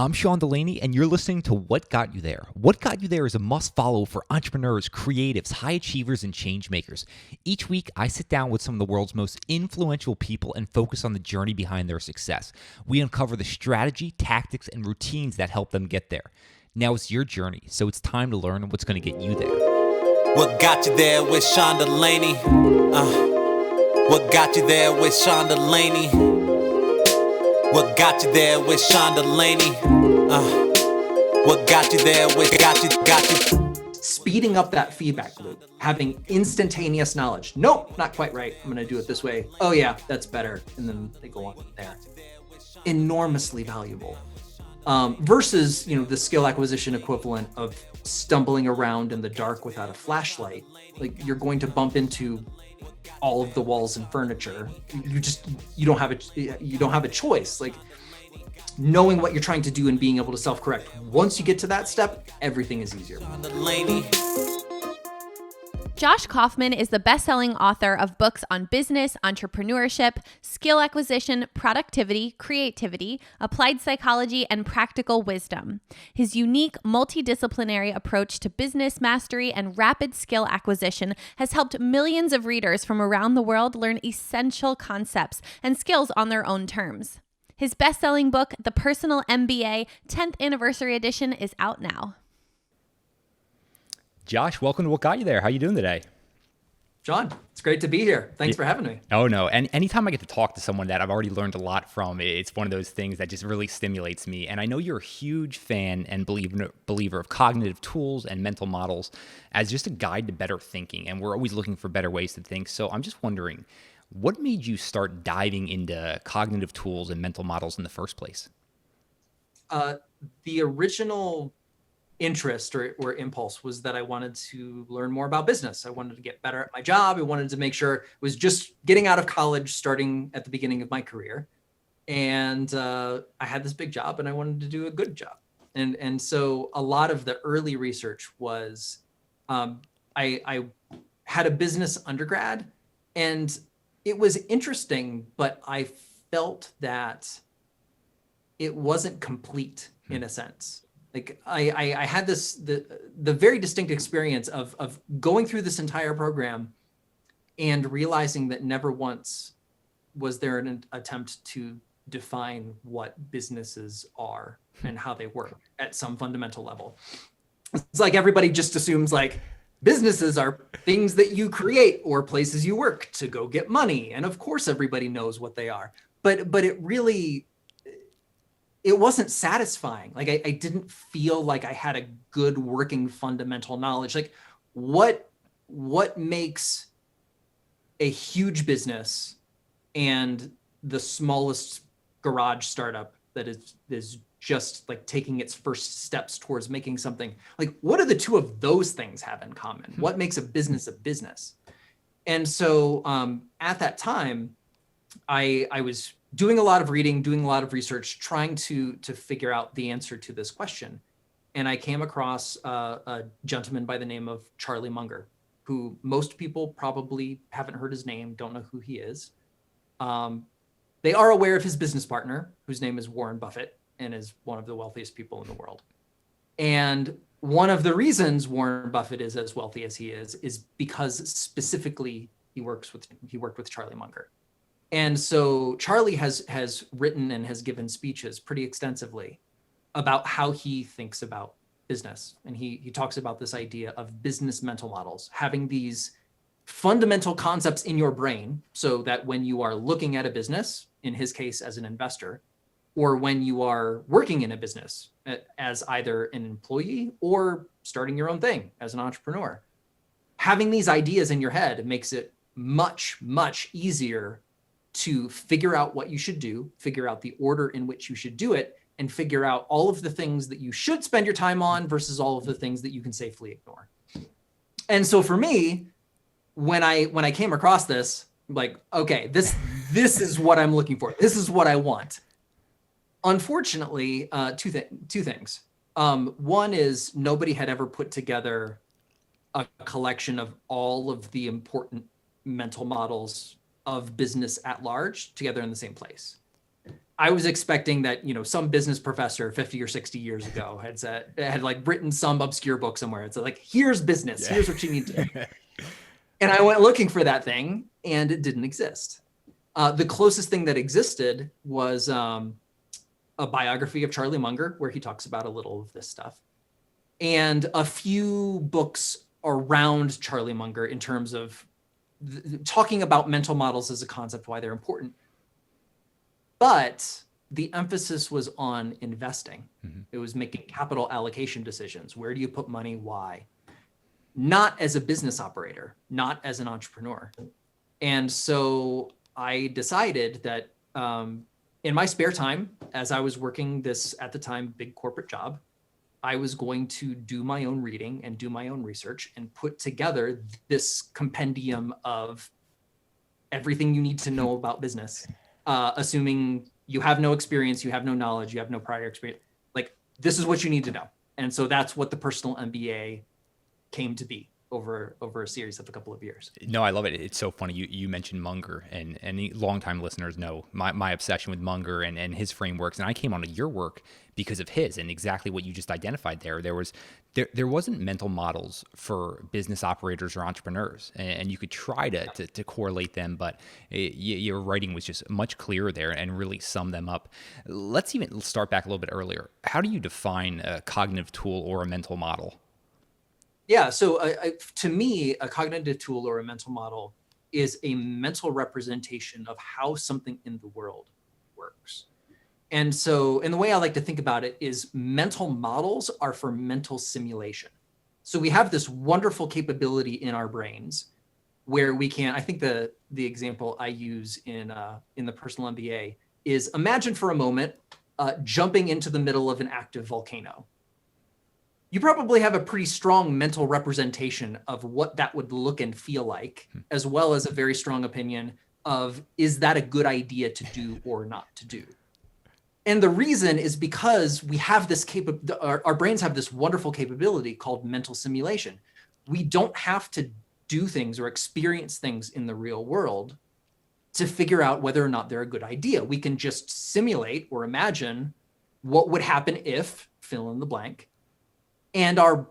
I'm Sean DeLaney, and you're listening to What Got You There. What Got You There is a must-follow for entrepreneurs, creatives, high achievers, and change makers. Each week, I sit down with some of the world's most influential people and focus on the journey behind their success. We uncover the strategy, tactics, and routines that help them get there. Now it's your journey, so it's time to learn what's going to get you there. What got you there with Sean DeLaney? What got you there with Sean DeLaney? What got you there with Sean DeLaney? What got you there with got you? Speeding up that feedback loop, having instantaneous knowledge. Nope, not quite right. I'm going to do it this way. Oh yeah, that's better. And then they go on from there. Enormously valuable. Versus, the skill acquisition equivalent of stumbling around in the dark without a flashlight. Like, you're going to bump into all of the walls and furniture. You don't have a choice. Like, knowing what you're trying to do and being able to self-correct. Once you get to that step, everything is easier. Josh Kaufman is the best-selling author of books on business, entrepreneurship, skill acquisition, productivity, creativity, applied psychology, and practical wisdom. His unique multidisciplinary approach to business mastery and rapid skill acquisition has helped millions of readers from around the world learn essential concepts and skills on their own terms. His best-selling book, The Personal Mba 10th Anniversary Edition, is out now. Josh, welcome to What Got You There. How you doing today? John, it's great to be here. Thanks for having me. Oh, no. And anytime I get to talk to someone that I've already learned a lot from, it's one of those things that just really stimulates me. And I know you're a huge fan and believer of cognitive tools and mental models as just a guide to better thinking. And we're always looking for better ways to think. So I'm just wondering, what made you start diving into cognitive tools and mental models in the first place? The original interest or impulse was that I wanted to learn more about business. I wanted to get better at my job. I wanted to make sure it was just getting out of college, starting at the beginning of my career. And I had this big job and I wanted to do a good job. And so a lot of the early research was, I had a business undergrad, and it was interesting, but I felt that it wasn't complete in a sense. Like, I had the very distinct experience of going through this entire program and realizing that never once was there an attempt to define what businesses are and how they work at some fundamental level. It's like everybody just assumes like businesses are things that you create or places you work to go get money. And of course, everybody knows what they are. But it wasn't satisfying. Like, I didn't feel like I had a good working fundamental knowledge. Like, what makes a huge business and the smallest garage startup that is just like taking its first steps towards making something? Like, what do the two of those things have in common? What makes a business a business? And so at that time, I was doing a lot of reading, doing a lot of research, trying to figure out the answer to this question. And I came across a gentleman by the name of Charlie Munger, who most people probably haven't heard his name, don't know who he is. They are aware of his business partner, whose name is Warren Buffett, and is one of the wealthiest people in the world. And one of the reasons Warren Buffett is as wealthy as he is because specifically he worked with Charlie Munger. And so Charlie has written and has given speeches pretty extensively about how he thinks about business. And he talks about this idea of business mental models, having these fundamental concepts in your brain so that when you are looking at a business, in his case as an investor, or when you are working in a business as either an employee or starting your own thing as an entrepreneur, having these ideas in your head makes it much, much easier to figure out what you should do, figure out the order in which you should do it, and figure out all of the things that you should spend your time on versus all of the things that you can safely ignore. And so for me, when I came across this, I'm like, okay, this is what I'm looking for. This is what I want. Unfortunately, two things. One is nobody had ever put together a collection of all of the important mental models of business at large together in the same place. I was expecting that, some business professor 50 or 60 years ago had like written some obscure book somewhere. It's like, here's business, here's what you need to do. And I went looking for that thing and it didn't exist. The closest thing that existed was a biography of Charlie Munger, where he talks about a little of this stuff, and a few books around Charlie Munger in terms of talking about mental models as a concept, why they're important. But the emphasis was on investing. Mm-hmm. It was making capital allocation decisions. Where do you put money? Why? Not as a business operator, not as an entrepreneur. And so I decided that in my spare time, as I was working this, at the time, big corporate job, I was going to do my own reading and do my own research and put together this compendium of everything you need to know about business. Assuming you have no experience, you have no knowledge, you have no prior experience, like this is what you need to know. And so that's what the Personal Mba came to be over a series of a couple of years. No, I love it. It's so funny. You mentioned Munger, and any longtime listeners know my obsession with Munger and his frameworks. And I came onto your work because of his, and exactly what you just identified there. There wasn't mental models for business operators or entrepreneurs, and you could try to correlate them, but your writing was just much clearer there and really summed them up. Let's even start back a little bit earlier. How do you define a cognitive tool or a mental model? Yeah, so to me, a cognitive tool or a mental model is a mental representation of how something in the world works. And so, and the way I like to think about it is mental models are for mental simulation. So we have this wonderful capability in our brains where we can, I think the example I use in the Personal Mba is imagine for a moment jumping into the middle of an active volcano. You probably have a pretty strong mental representation of what that would look and feel like, as well as a very strong opinion of, is that a good idea to do or not to do? And the reason is because we have this our brains have this wonderful capability called mental simulation. We don't have to do things or experience things in the real world to figure out whether or not they're a good idea. We can just simulate or imagine what would happen if, fill in the blank. And our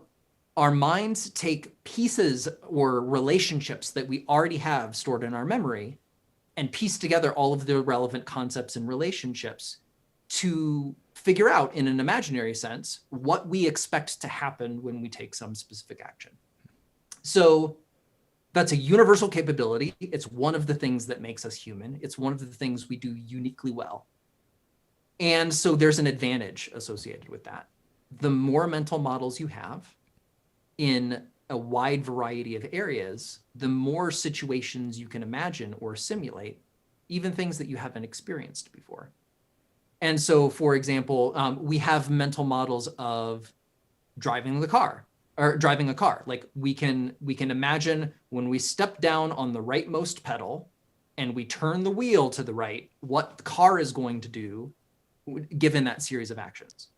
minds take pieces or relationships that we already have stored in our memory and piece together all of the relevant concepts and relationships to figure out, in an imaginary sense, what we expect to happen when we take some specific action. So that's a universal capability. It's one of the things that makes us human. It's one of the things we do uniquely well. And so there's an advantage associated with that. The more mental models you have in a wide variety of areas, the more situations you can imagine or simulate, even things that you haven't experienced before. And so, for example, we have mental models of driving a car. Like we can imagine when we step down on the rightmost pedal and we turn the wheel to the right, what the car is going to do given that series of actions.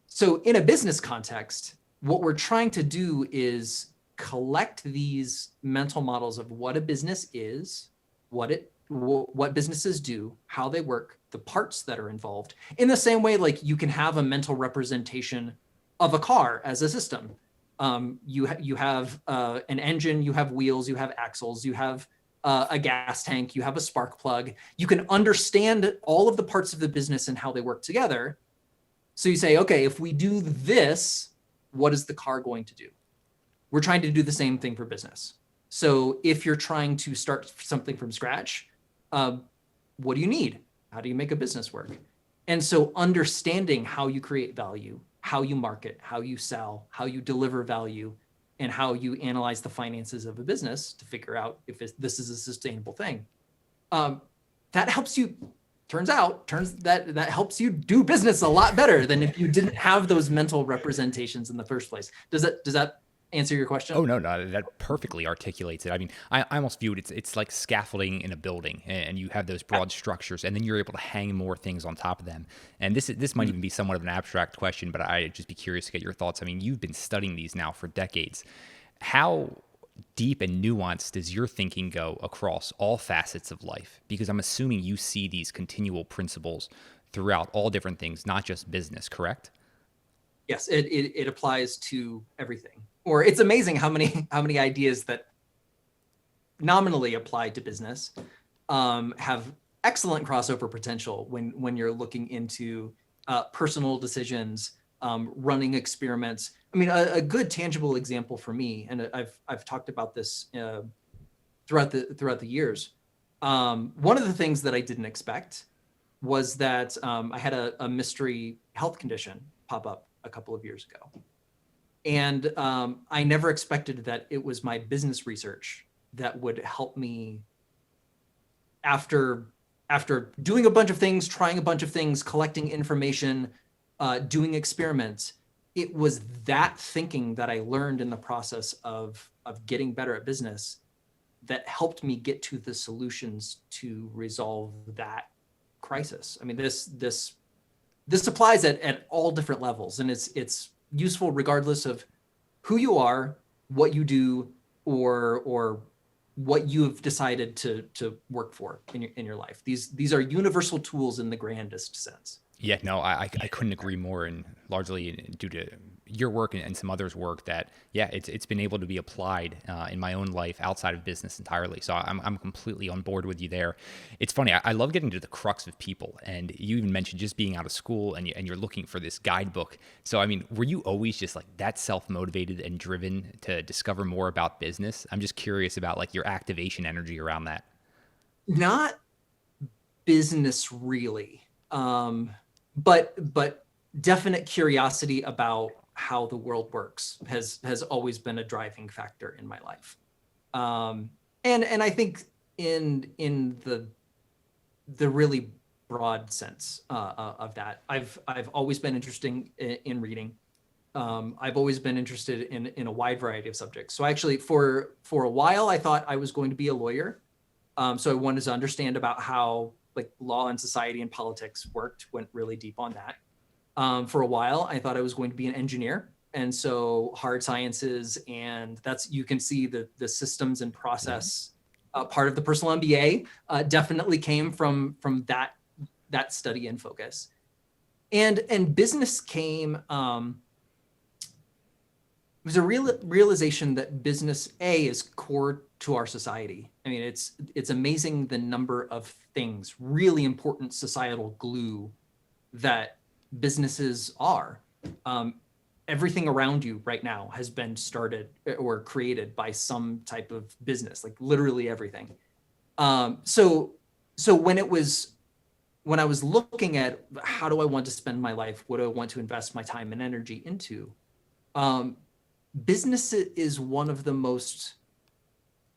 So in a business context, what we're trying to do is collect these mental models of what a business is, what businesses do, how they work, the parts that are involved. In the same way, like you can have a mental representation of a car as a system. You have an engine, you have wheels, you have axles, you have a gas tank, you have a spark plug. You can understand all of the parts of the business and how they work together. So you say, okay, if we do this, what is the car going to do? We're trying to do the same thing for business. So if you're trying to start something from scratch, what do you need? How do you make a business work? And so understanding how you create value, how you market, how you sell, how you deliver value, and how you analyze the finances of a business to figure out if this is a sustainable thing. That helps you. That helps you do business a lot better than if you didn't have those mental representations in the first place. Does that answer your question? Oh, no, that perfectly articulates it. I mean, I almost view it's like scaffolding in a building, and you have those broad structures, and then you're able to hang more things on top of them. And this might even be somewhat of an abstract question, but I'd just be curious to get your thoughts. I mean, you've been studying these now for decades. How deep and nuanced does your thinking go across all facets of life? Because I'm assuming you see these continual principles throughout all different things, not just business, correct? Yes, it applies to everything. Or it's amazing how many ideas that nominally apply to business have excellent crossover potential when you're looking into personal decisions, running experiments. I mean, a good tangible example for me, and I've talked about this throughout the years. One of the things that I didn't expect was that I had a mystery health condition pop up a couple of years ago. And I never expected that it was my business research that would help me after doing a bunch of things, trying a bunch of things, collecting information, doing experiments. It was that thinking that I learned in the process of getting better at business that helped me get to the solutions to resolve that crisis. I mean, this applies at all different levels, and it's useful regardless of who you are, what you do, or what you've decided to work for in your life. These are universal tools in the grandest sense. Yeah, no, I couldn't agree more, and largely due to your work and some others' work that, yeah, it's been able to be applied in my own life outside of business entirely. So I'm completely on board with you there. It's funny, I love getting to the crux of people, and you even mentioned just being out of school and you're looking for this guidebook. So, I mean, were you always just like that self-motivated and driven to discover more about business? I'm just curious about like your activation energy around that. Not business really, but definite curiosity about how the world works has always been a driving factor in my life. And I think in the really broad sense of that, I've always been interested in reading. I've always been interested in a wide variety of subjects. So actually for a while, I thought I was going to be a lawyer. So I wanted to understand about how like law and society and politics worked, went really deep on that. For a while, I thought I was going to be an engineer. And so hard sciences, and that's, you can see the systems and process part of the Personal Mba definitely came from that study and focus. And business came, it was a realization that business is core to our society. I mean, it's amazing the number of things, really important societal glue that businesses are. Everything around you right now has been started or created by some type of business, like literally everything. So when I was looking at how do I want to spend my life, what do I want to invest my time and energy into, business is one of the most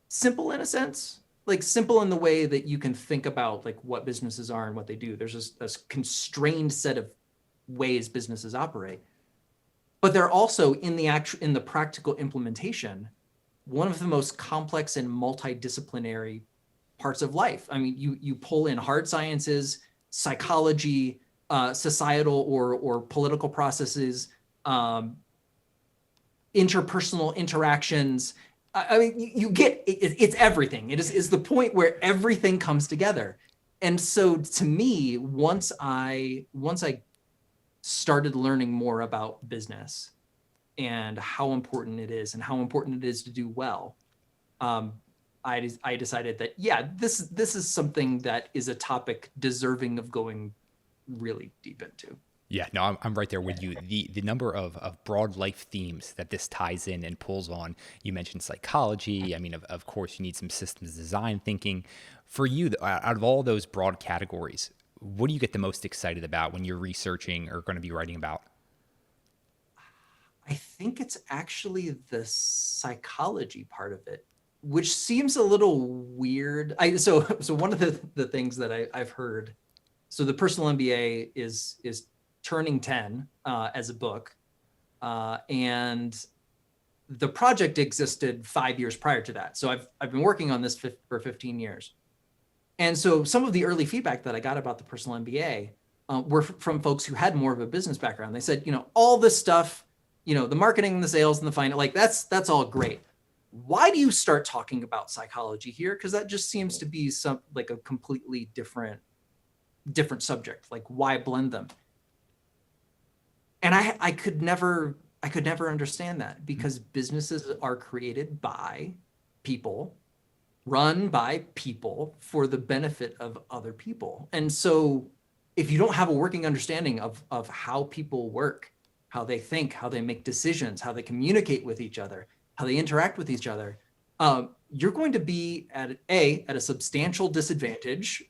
simple in a sense, like simple in the way that you can think about like what businesses are and what they do. There's a constrained set of ways businesses operate, but they're also in the practical implementation, one of the most complex and multidisciplinary parts of life. I mean, you pull in hard sciences, psychology, societal or political processes, interpersonal interactions. I mean, you get it's everything. It is the point where everything comes together. And so to me, once I started learning more about business and how important it is and how important it is to do well, I decided that, yeah, this is something that is a topic deserving of going really deep into. Yeah, no, I'm right there with you. The number of broad life themes that this ties in and pulls on. You mentioned psychology. I mean, of course, you need some systems design thinking. For you, out of all those broad categories, what do you get the most excited about when you're researching or going to be writing about? I think it's actually the psychology part of it, which seems a little weird. So one of the things that I've heard, so the Personal Mba is turning 10 as a book, and the project existed 5 years prior to that. So I've been working on this for 15 years. And so some of the early feedback that I got about the Personal Mba were from folks who had more of a business background. They said, all this stuff, the marketing, the sales, and the finance, like that's all great. why do you start talking about psychology here? Because that just seems to be like a completely different subject. Like, why blend them? And I could never understand that, because businesses are created by people, run by people, for the benefit of other people. And so if you don't have a working understanding of how people work, how they think, how they make decisions, how they communicate with each other, how they interact with each other, you're going to be at a substantial disadvantage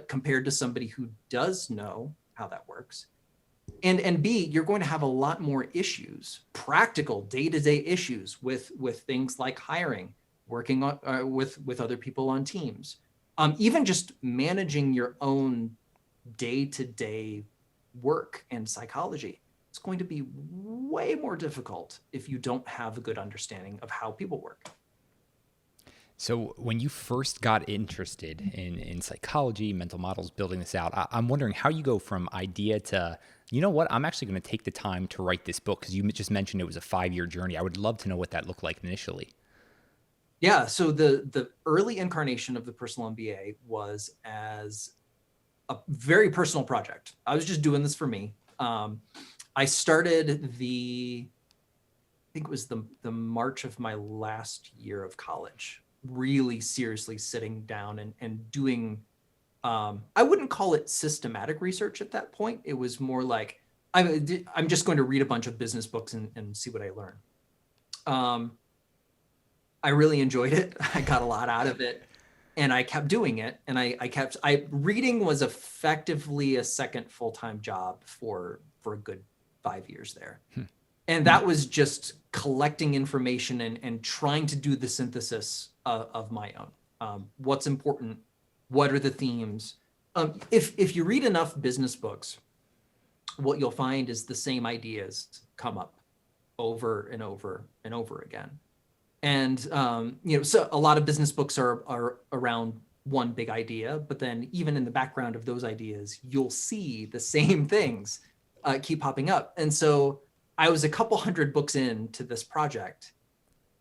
compared to somebody who does know how that works. And B, you're going to have a lot more issues, practical day-to-day issues with things like hiring, working on, with other people on teams, even just managing your own day-to-day work and psychology. It's going to be way more difficult if you don't have a good understanding of how people work. So when you first got interested in psychology, mental models, building this out, I'm wondering how you go from idea to, you know what, I'm actually going to take the time to write this book, because you just mentioned it was a 5-year journey. I would love to know what that looked like initially. Yeah, so the early incarnation of the Personal Mba was as a very personal project. I was just doing this for me. I started I think it was the March of my last year of college, really seriously sitting down and doing, I wouldn't call it systematic research at that point. It was more like, I'm just going to read a bunch of business books and see what I learn. I really enjoyed it. I got a lot out of it, and I kept doing it. And reading was effectively a second full-time job for a good 5 years there. And that was just collecting information and trying to do the synthesis of my own. What's important? What are the themes? If you read enough business books, what you'll find is the same ideas come up over and over and over again. And so a lot of business books are around one big idea, but then even in the background of those ideas, you'll see the same things keep popping up. And so I was a couple hundred books into this project,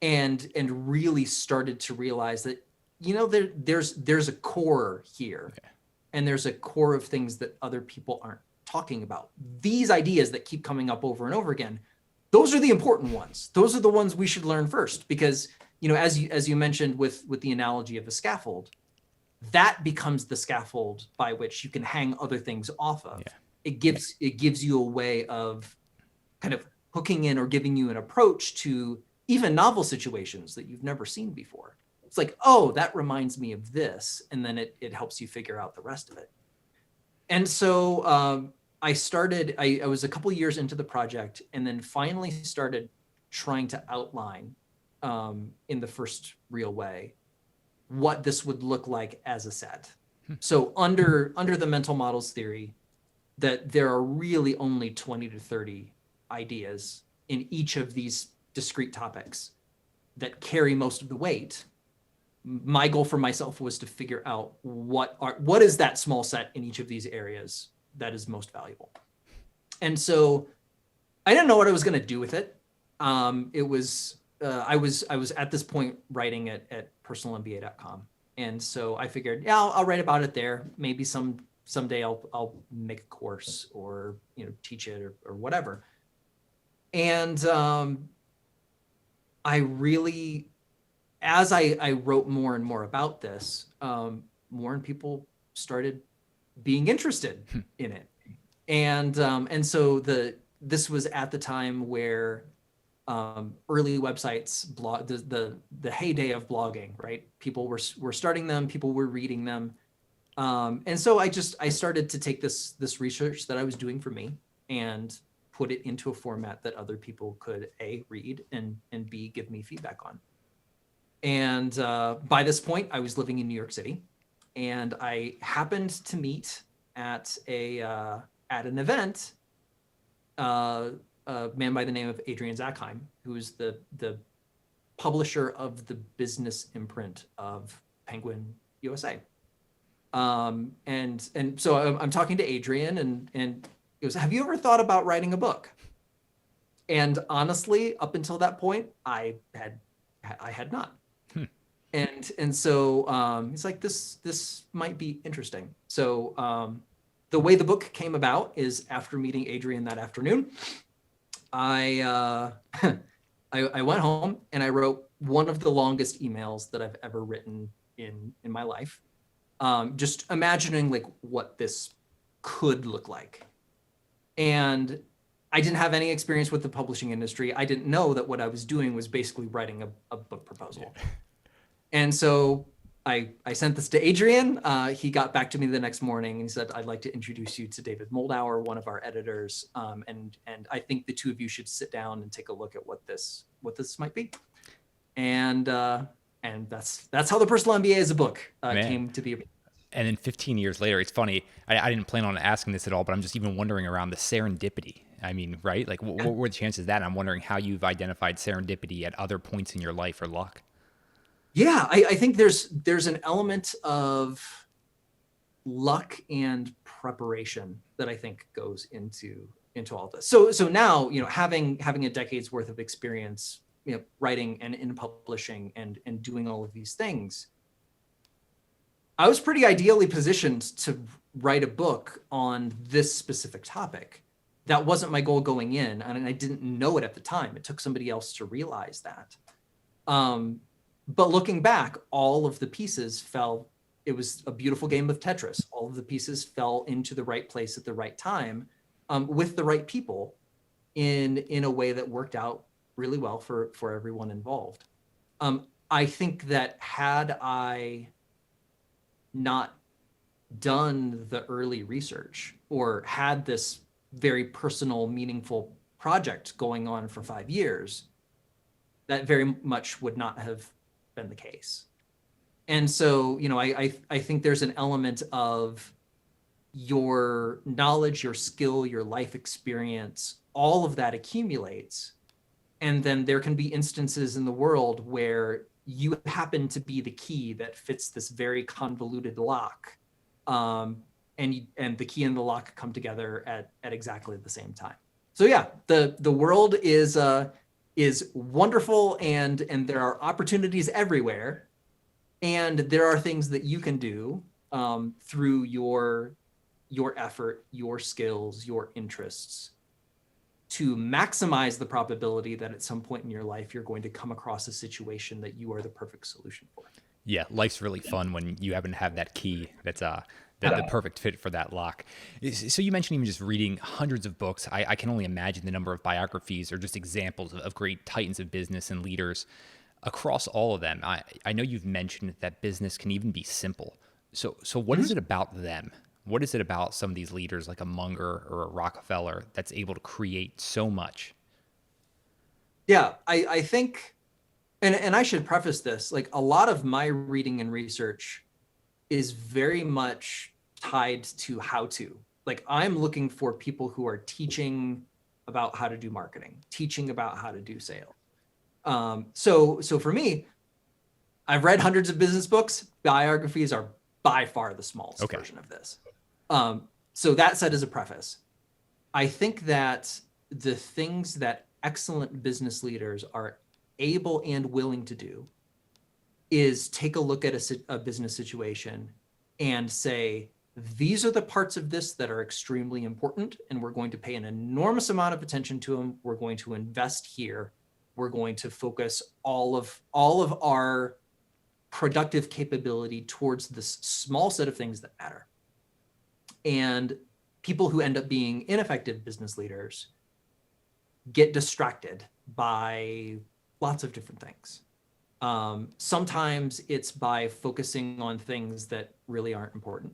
and really started to realize that, there's a core here, and there's a core of things that other people aren't talking about. These ideas that keep coming up over and over again, those are the important ones. Those are the ones we should learn first, because, as you mentioned with the analogy of a scaffold, that becomes the scaffold by which you can hang other things off of. Yeah. It gives you a way of kind of hooking in or giving you an approach to even novel situations that you've never seen before. It's like, oh, that reminds me of this. And then it helps you figure out the rest of it. And so I was a couple years into the project, and then finally started trying to outline in the first real way what this would look like as a set. So under the mental models theory, that there are really only 20 to 30 ideas in each of these discrete topics that carry most of the weight. My goal for myself was to figure out what is that small set in each of these areas that is most valuable. And so I didn't know what I was going to do with it. I was at this point writing at personalmba.com. And so I figured, yeah, I'll write about it there. Maybe someday I'll make a course or, teach it or whatever. And I really, as I wrote more and more about this, more and people started being interested in it. And so this was at the time where early websites, the heyday of blogging, right? People were starting them, people were reading them. And so I started to take this research that I was doing for me and put it into a format that other people could A, read, and B, give me feedback on. And by this point, I was living in New York City, and I happened to meet at an event a man by the name of Adrian Zackheim, who is the publisher of the business imprint of Penguin USA. And so I'm talking to Adrian, and he goes, "Have you ever thought about writing a book?" And honestly, up until that point, I had I had not. And so he's like, this might be interesting. So the way the book came about is after meeting Adrian that afternoon, I went home and I wrote one of the longest emails that I've ever written in my life. Just imagining like what this could look like. And I didn't have any experience with the publishing industry. I didn't know that what I was doing was basically writing a book proposal. And so I sent this to Adrian. He got back to me the next morning and he said, I'd like to introduce you to David Moldauer, one of our editors. And I think the two of you should sit down and take a look at what this might be. And that's how the Personal Mba as a book came to be. And then 15 years later, it's funny, I didn't plan on asking this at all, but I'm just even wondering around the serendipity. I mean, right? Like what were the chances of that? I'm wondering how you've identified serendipity at other points in your life or luck. Yeah, I think there's an element of luck and preparation that I think goes into all this. So now, having a decade's worth of experience, writing and in publishing and doing all of these things, I was pretty ideally positioned to write a book on this specific topic. That wasn't my goal going in, and I didn't know it at the time. It took somebody else to realize that. But looking back, all of the pieces fell. It was a beautiful game of Tetris. All of the pieces fell into the right place at the right time, with the right people, in a way that worked out really well for everyone involved. I think that had I not done the early research or had this very personal, meaningful project going on for 5 years, that very much would not have been the case. And so, I think there's an element of your knowledge, your skill, your life experience, all of that accumulates. And then there can be instances in the world where you happen to be the key that fits this very convoluted lock. And the key and the lock come together at exactly the same time. So yeah, the world is wonderful and there are opportunities everywhere. And there are things that you can do through your effort, your skills, your interests to maximize the probability that at some point in your life, you're going to come across a situation that you are the perfect solution for. Yeah, life's really fun when you happen to have that key that's the perfect fit for that lock. So you mentioned even just reading hundreds of books. I can only imagine the number of biographies or just examples of great titans of business and leaders across all of them. I know you've mentioned that business can even be simple. So what is it about them? What is it about some of these leaders like a Munger or a Rockefeller that's able to create so much? Yeah, I think, and I should preface this, like a lot of my reading and research is very much tied to how to. Like I'm looking for people who are teaching about how to do marketing, teaching about how to do sales. So for me, I've read hundreds of business books. Biographies are by far the smallest version of this. So that said as a preface, I think that the things that excellent business leaders are able and willing to do is take a look at a business situation and say, these are the parts of this that are extremely important, and we're going to pay an enormous amount of attention to them. We're going to invest here. We're going to focus all of our productive capability towards this small set of things that matter. And people who end up being ineffective business leaders get distracted by lots of different things. Sometimes it's by focusing on things that really aren't important.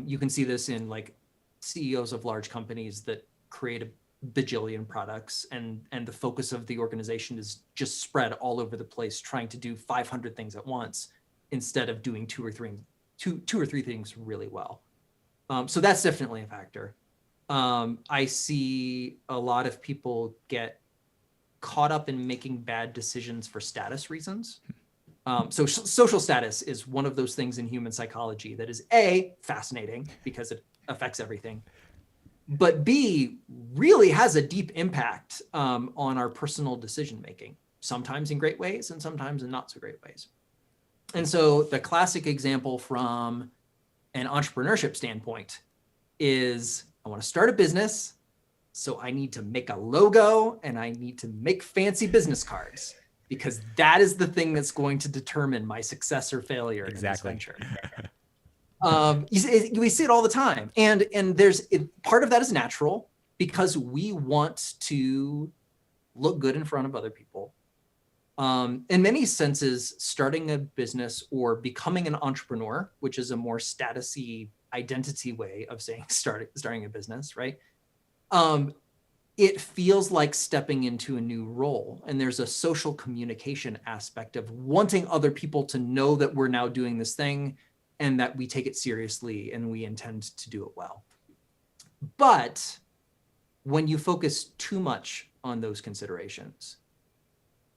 You can see this in like CEOs of large companies that create a bajillion products, and the focus of the organization is just spread all over the place, trying to do 500 things at once instead of doing two or three things really well. So that's definitely a factor. I see a lot of people get caught up in making bad decisions for status reasons. So social status is one of those things in human psychology that is A, fascinating because it affects everything, but B, really has a deep impact on our personal decision making. sometimes in great ways and sometimes in not so great ways. And so the classic example from an entrepreneurship standpoint is, I want to start a business, so I need to make a logo and I need to make fancy business cards, because that is the thing that's going to determine my success or failure in this venture. We see it all the time. And part of that is natural, because we want to look good in front of other people. In many senses, starting a business or becoming an entrepreneur, which is a more statusy identity way of saying starting a business, right? It feels like stepping into a new role. And there's a social communication aspect of wanting other people to know that we're now doing this thing and that we take it seriously and we intend to do it well. But when you focus too much on those considerations,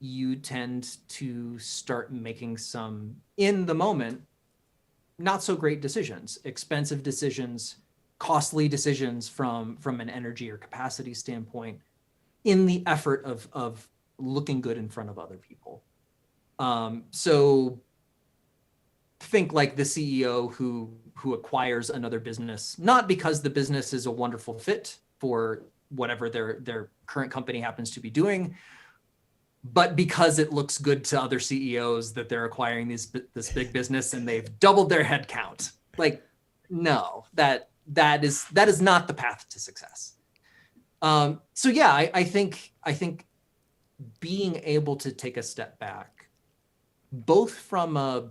you tend to start making some, in the moment, not so great decisions, expensive decisions, costly decisions from an energy or capacity standpoint, in the effort of looking good in front of other people. So think like the CEO who acquires another business, not because the business is a wonderful fit for whatever their current company happens to be doing, but because it looks good to other CEOs that they're acquiring this big business and they've doubled their head count. Like, no, that is not the path to success. So yeah, I think being able to take a step back, both from a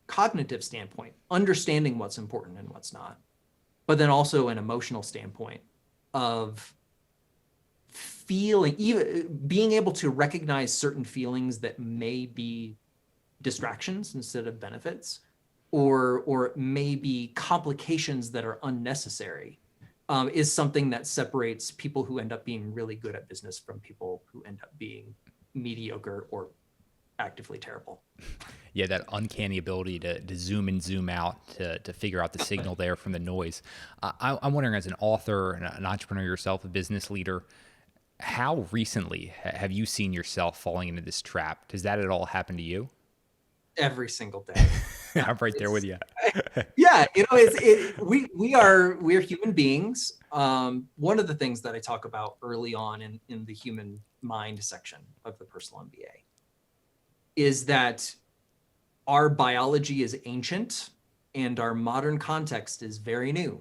cognitive standpoint, understanding what's important and what's not, but then also an emotional standpoint of feeling, even being able to recognize certain feelings that may be distractions instead of benefits, or maybe complications that are unnecessary, is something that separates people who end up being really good at business from people who end up being mediocre or actively terrible. Yeah, that uncanny ability to zoom in, zoom out, to figure out the signal there from the noise. I'm wondering, as an author and an entrepreneur yourself, a business leader, how recently have you seen yourself falling into this trap? Does that at all happen to you? Every single day. I'm right there with you. Yeah, we're human beings. One of the things that I talk about early on in the human mind section of the Personal Mba is that our biology is ancient and our modern context is very new.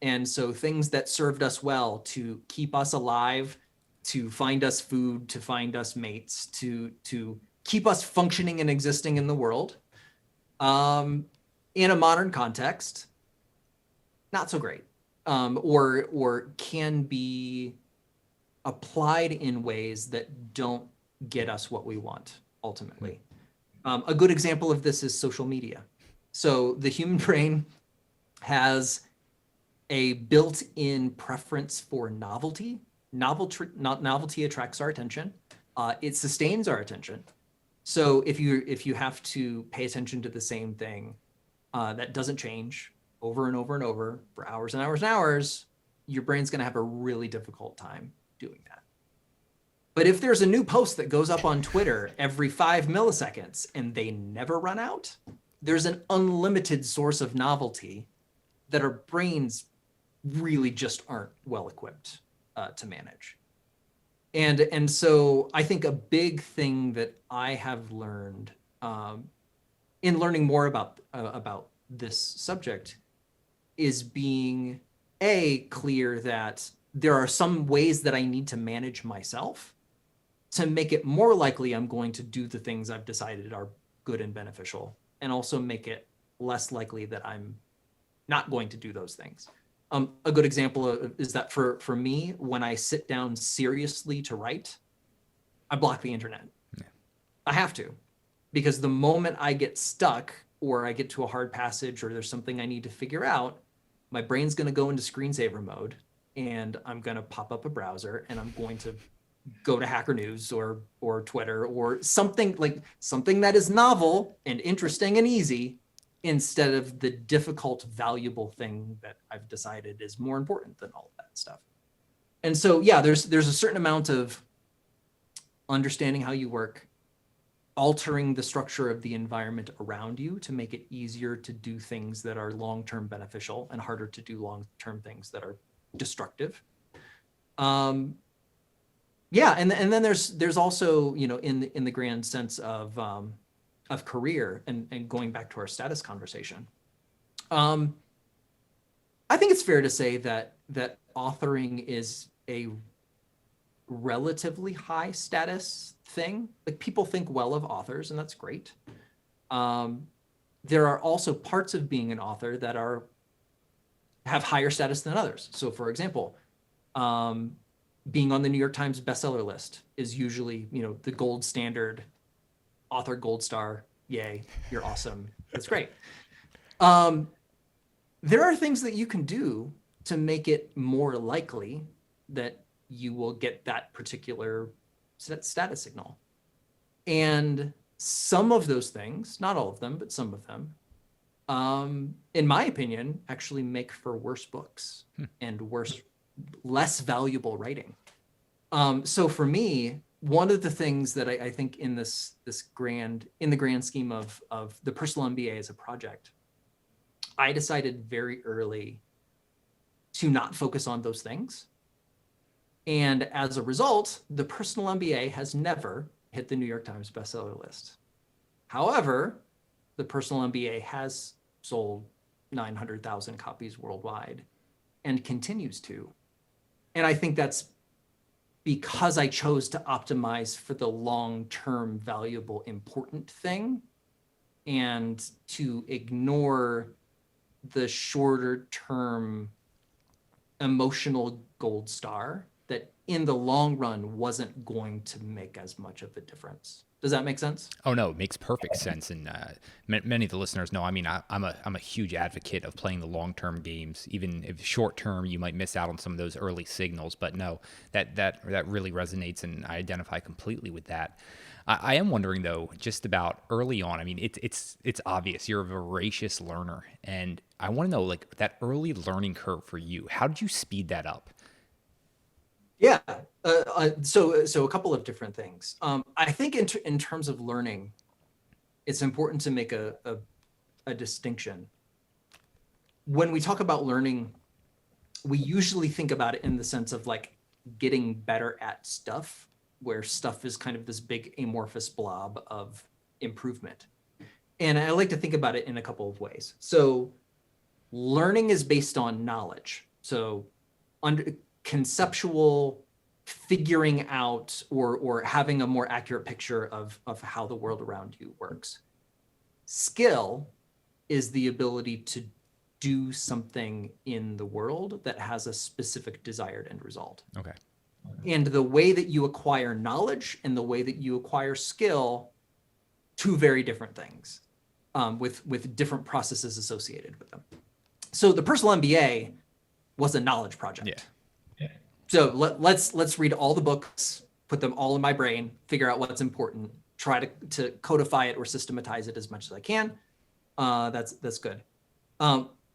And so things that served us well to keep us alive, to find us food, to find us mates, to keep us functioning and existing in the world, in a modern context, not so great, or can be applied in ways that don't get us what we want ultimately. A good example of this is social media. So the human brain has a built-in preference for novelty. Novelty attracts our attention. It sustains our attention. So if you have to pay attention to the same thing that doesn't change over and over and over for hours and hours and hours, your brain's going to have a really difficult time doing that. But if there's a new post that goes up on Twitter every 5 milliseconds and they never run out, there's an unlimited source of novelty that our brains really just aren't well equipped to manage. And so I think a big thing that I have learned in learning more about this subject is being clear that there are some ways that I need to manage myself to make it more likely I'm going to do the things I've decided are good and beneficial, and also make it less likely that I'm not going to do those things. A good example is that for me, when I sit down seriously to write, I block the internet. Yeah. I have to, because the moment I get stuck or I get to a hard passage or there's something I need to figure out, my brain's going to go into screensaver mode and I'm going to pop up a browser and I'm going to go to Hacker News or Twitter or something that is novel and interesting and easy, instead of the difficult, valuable thing that I've decided is more important than all of that stuff. And so, yeah, there's a certain amount of understanding how you work, altering the structure of the environment around you to make it easier to do things that are long-term beneficial and harder to do long-term things that are destructive. Yeah, and then there's also, you know, in the grand sense of career and going back to our status conversation. I think it's fair to say that authoring is a relatively high status thing. Like, people think well of authors, and that's great. There are also parts of being an author that have higher status than others. So, for example, being on the New York Times bestseller list is usually, you know, the gold standard. Author gold star, yay, you're awesome. That's great. There are things that you can do to make it more likely that you will get that particular status signal. And some of those things, not all of them, but some of them, in my opinion, actually make for worse books and less valuable writing. So for me, one of the things that I think in the grand scheme of the Personal Mba as a project, I decided very early to not focus on those things. And as a result, the Personal Mba has never hit the New York Times bestseller list. However, the Personal Mba has sold 900,000 copies worldwide and continues to. And I think that's because I chose to optimize for the long-term, valuable, important thing, and to ignore the shorter-term emotional gold star that in the long run wasn't going to make as much of a difference. Does that make sense? Oh no, it makes perfect sense. And many of the listeners know, I mean, I'm a huge advocate of playing the long-term games. Even if short-term, you might miss out on some of those early signals. But no, that really resonates, and I identify completely with that. I am wondering though, just about early on. I mean, it's obvious you're a voracious learner, and I want to know, like, that early learning curve for you. How did you speed that up? Yeah. So a couple of different things. I think in terms of learning, it's important to make a distinction. When we talk about learning, we usually think about it in the sense of like getting better at stuff, where stuff is kind of this big amorphous blob of improvement. And I like to think about it in a couple of ways. So learning is based on knowledge. So conceptual figuring out or having a more accurate picture of how the world around you works. Skill is the ability to do something in the world that has a specific desired end result. Okay. And the way that you acquire knowledge and the way that you acquire skill, two very different things, with different processes associated with them. So the Personal Mba was a knowledge project. Yeah. So let's read all the books, put them all in my brain, figure out what's important, try to codify it or systematize it as much as I can. That's good.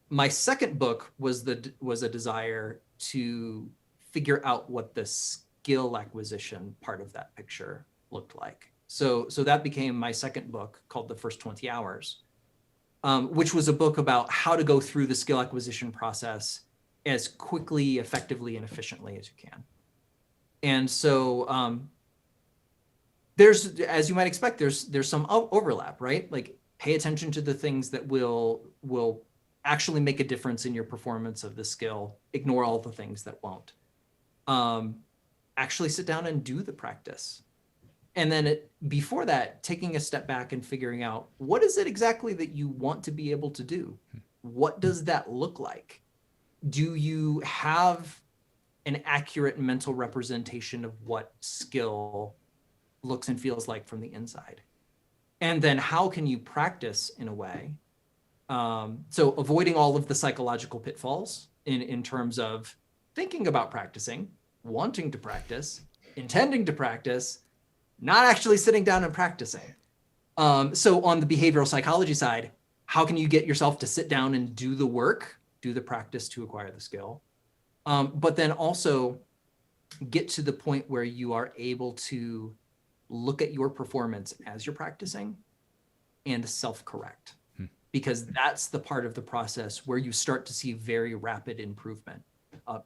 My second book was a desire to figure out what the skill acquisition part of that picture looked like. So that became my second book, called The First 20 Hours, which was a book about how to go through the skill acquisition process as quickly, effectively, and efficiently as you can. And so there's, as you might expect, there's some overlap, right? Like, pay attention to the things that will actually make a difference in your performance of the skill. Ignore all the things that won't. Actually sit down and do the practice. And then before that, taking a step back and figuring out, what is it exactly that you want to be able to do? What does that look like? Do you have an accurate mental representation of what skill looks and feels like from the inside? And then how can you practice in a way? So avoiding all of the psychological pitfalls in terms of thinking about practicing, wanting to practice, intending to practice, not actually sitting down and practicing. So on the behavioral psychology side, how can you get yourself to sit down and do the work, do the practice to acquire the skill, but then also get to the point where you are able to look at your performance as you're practicing and self-correct, because that's the part of the process where you start to see very rapid improvement.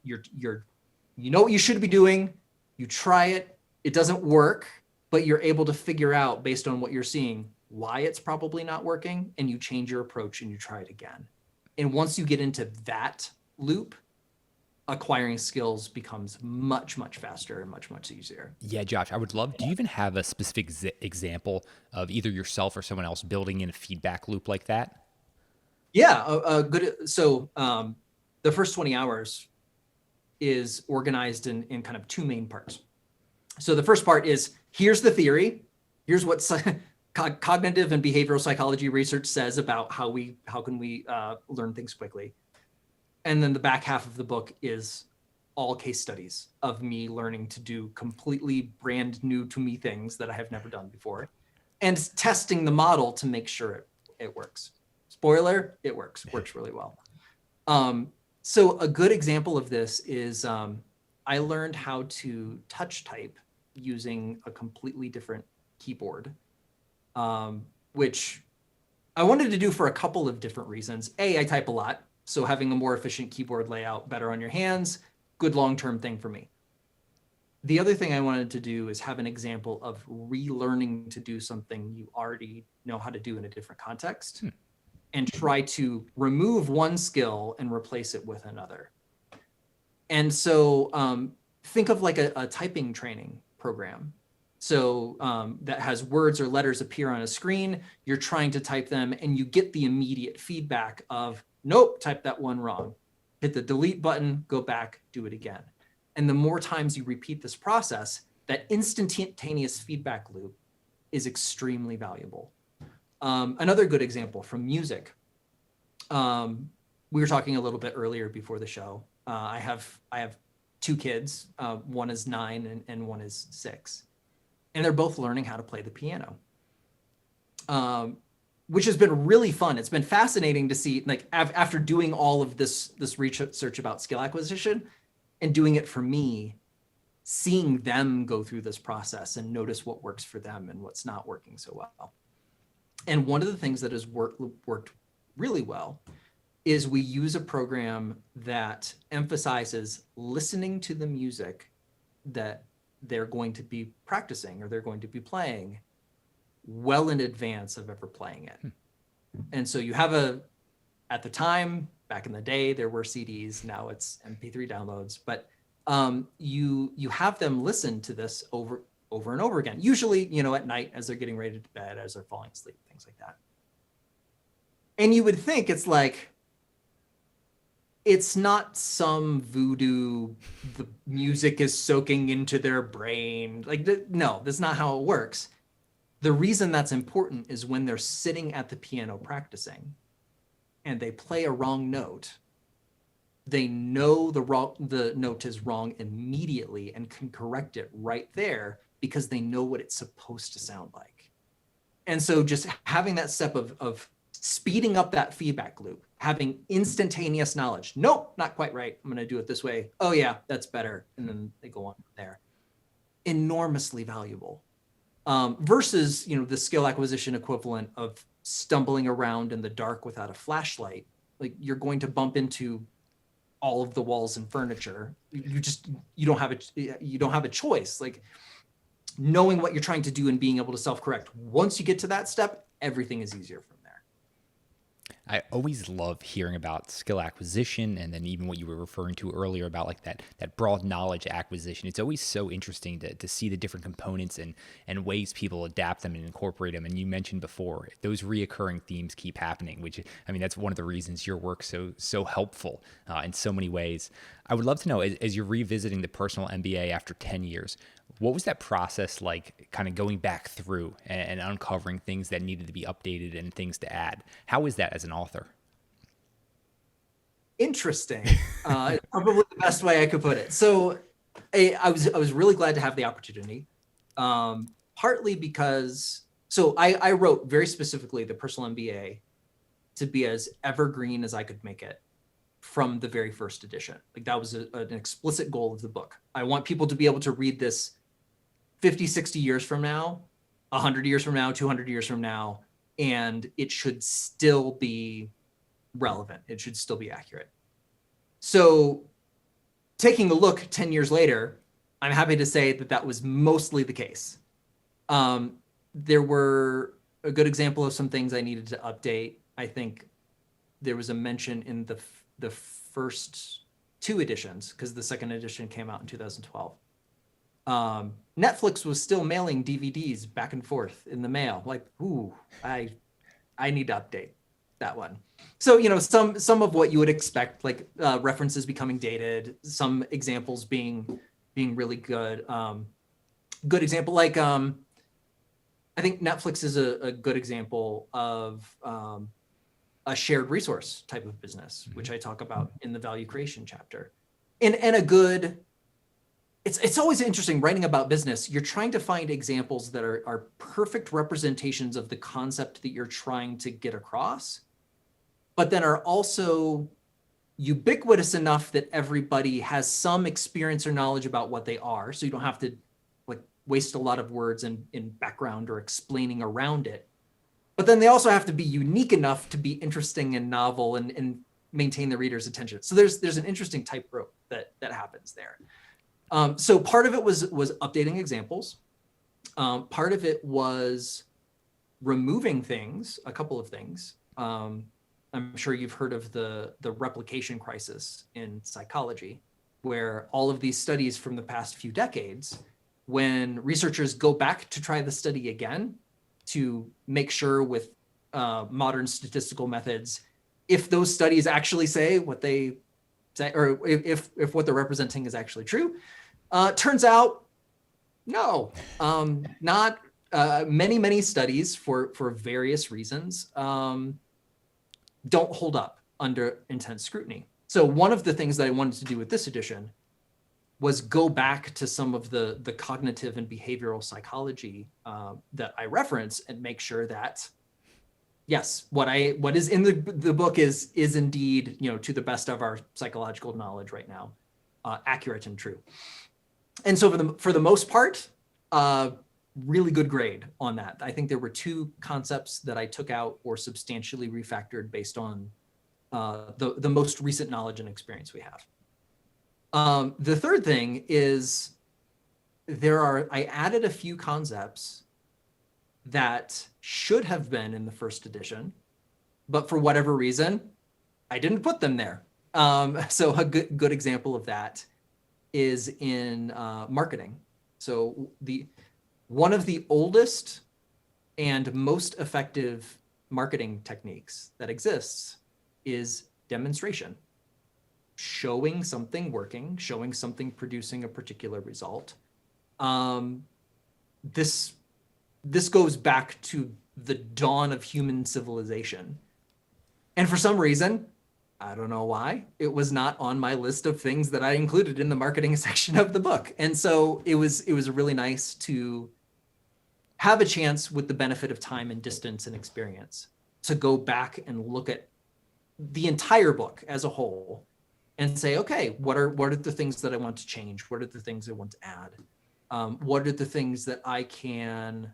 You know what you should be doing, you try it, it doesn't work, but you're able to figure out based on what you're seeing why it's probably not working, and you change your approach and you try it again. And once you get into that loop, acquiring skills becomes much, much faster and much, much easier. Yeah, Josh, I would love, do you even have a specific example of either yourself or someone else building in a feedback loop like that? Yeah, good. So the first 20 hours is organized in kind of two main parts. So the first part is, here's the theory. Here's what cognitive and behavioral psychology research says about how can we learn things quickly. And then the back half of the book is all case studies of me learning to do completely brand new to me things that I have never done before, and testing the model to make sure it works. Spoiler, it works really well. So a good example of this is I learned how to touch type using a completely different keyboard, which I wanted to do for a couple of different reasons. A, I type a lot, so having a more efficient keyboard layout, better on your hands, good long-term thing for me. The other thing I wanted to do is have an example of relearning to do something you already know how to do in a different context, and try to remove one skill and replace it with another. And so think of like a typing training program. So that has words or letters appear on a screen, you're trying to type them, and you get the immediate feedback of, nope, type that one wrong. Hit the delete button, go back, do it again. And the more times you repeat this process, that instantaneous feedback loop is extremely valuable. Another good example from music. We were talking a little bit earlier before the show. I have two kids. One is 9 and one is 6. And they're both learning how to play the piano, which has been really fun. It's been fascinating to see, like, after doing all of this research about skill acquisition and doing it for me, seeing them go through this process and notice what works for them and what's not working so well. And one of the things that has worked really well is we use a program that emphasizes listening to the music that they're going to be practicing or they're going to be playing well in advance of ever playing it. And so you have at the time, back in the day, there were CDs, now it's MP3 downloads, but you have them listen to this over and over again, usually, at night as they're getting ready to bed, as they're falling asleep, things like that. And you would think it's like, it's not some voodoo, the music is soaking into their brain. Like, no, that's not how it works. The reason that's important is when they're sitting at the piano practicing and they play a wrong note, they know the note is wrong immediately and can correct it right there because they know what it's supposed to sound like. And so just having that step of speeding up that feedback loop, having instantaneous knowledge. Nope, not quite right. I'm going to do it this way. Oh yeah, that's better. And then they go on from there. Enormously valuable. Versus, the skill acquisition equivalent of stumbling around in the dark without a flashlight. Like, you're going to bump into all of the walls and furniture. You don't have a choice. Like, knowing what you're trying to do and being able to self-correct. Once you get to that step, everything is easier from there. I always love hearing about skill acquisition, and then even what you were referring to earlier about like that broad knowledge acquisition. It's always so interesting to see the different components and ways people adapt them and incorporate them. And you mentioned before, those reoccurring themes keep happening, which, I mean, that's one of the reasons your work's so helpful in so many ways. I would love to know, as you're revisiting the Personal MBA after 10 years, what was that process like, kind of going back through and uncovering things that needed to be updated and things to add? How is that as an author? Interesting. Probably the best way I could put it. So I was really glad to have the opportunity, partly because, I wrote very specifically the Personal MBA to be as evergreen as I could make it from the very first edition. Like, that was an explicit goal of the book. I want people to be able to read this 50, 60 years from now, 100 years from now, 200 years from now, and it should still be relevant. It should still be accurate. So taking a look 10 years later, I'm happy to say that that was mostly the case. There were a good example of some things I needed to update. I think there was a mention in the first 2 editions, because the second edition came out in 2012. Netflix was still mailing DVDs back and forth in the mail. Like, ooh, I need to update that one. So, you know, some of what you would expect, like references becoming dated, some examples being really good. Good example, like I think Netflix is a good example of a shared resource type of business, which I talk about in the value creation chapter. And a good, it's always interesting writing about business. You're trying to find examples that are perfect representations of the concept that you're trying to get across, but then are also ubiquitous enough that everybody has some experience or knowledge about what they are. So you don't have to like waste a lot of words in background or explaining around it. But then they also have to be unique enough to be interesting and novel and maintain the reader's attention. So there's an interesting tightrope that happens there. So part of it was updating examples. Part of it was removing things, a couple of things. I'm sure you've heard of the replication crisis in psychology, where all of these studies from the past few decades, when researchers go back to try the study again to make sure with modern statistical methods, if those studies actually say what they say, or if what they're representing is actually true, turns out, no, not many studies for various reasons don't hold up under intense scrutiny. So one of the things that I wanted to do with this edition was go back to some of the cognitive and behavioral psychology that I reference and make sure that, yes, what is in the book is indeed, you know, to the best of our psychological knowledge right now, accurate and true. And so for the most part, really good grade on that. I think there were 2 concepts that I took out or substantially refactored based on the most recent knowledge and experience we have. The third thing is I added a few concepts that should have been in the first edition, but for whatever reason, I didn't put them there. So a good example of that is in marketing. So one of the oldest and most effective marketing techniques that exists is demonstration. Showing something working, showing something producing a particular result. This goes back to the dawn of human civilization. And for some reason, I don't know why, it was not on my list of things that I included in the marketing section of the book. And so it was really nice to have a chance, with the benefit of time and distance and experience, to go back and look at the entire book as a whole and say, okay, what are the things that I want to change? What are the things I want to add? What are the things that I can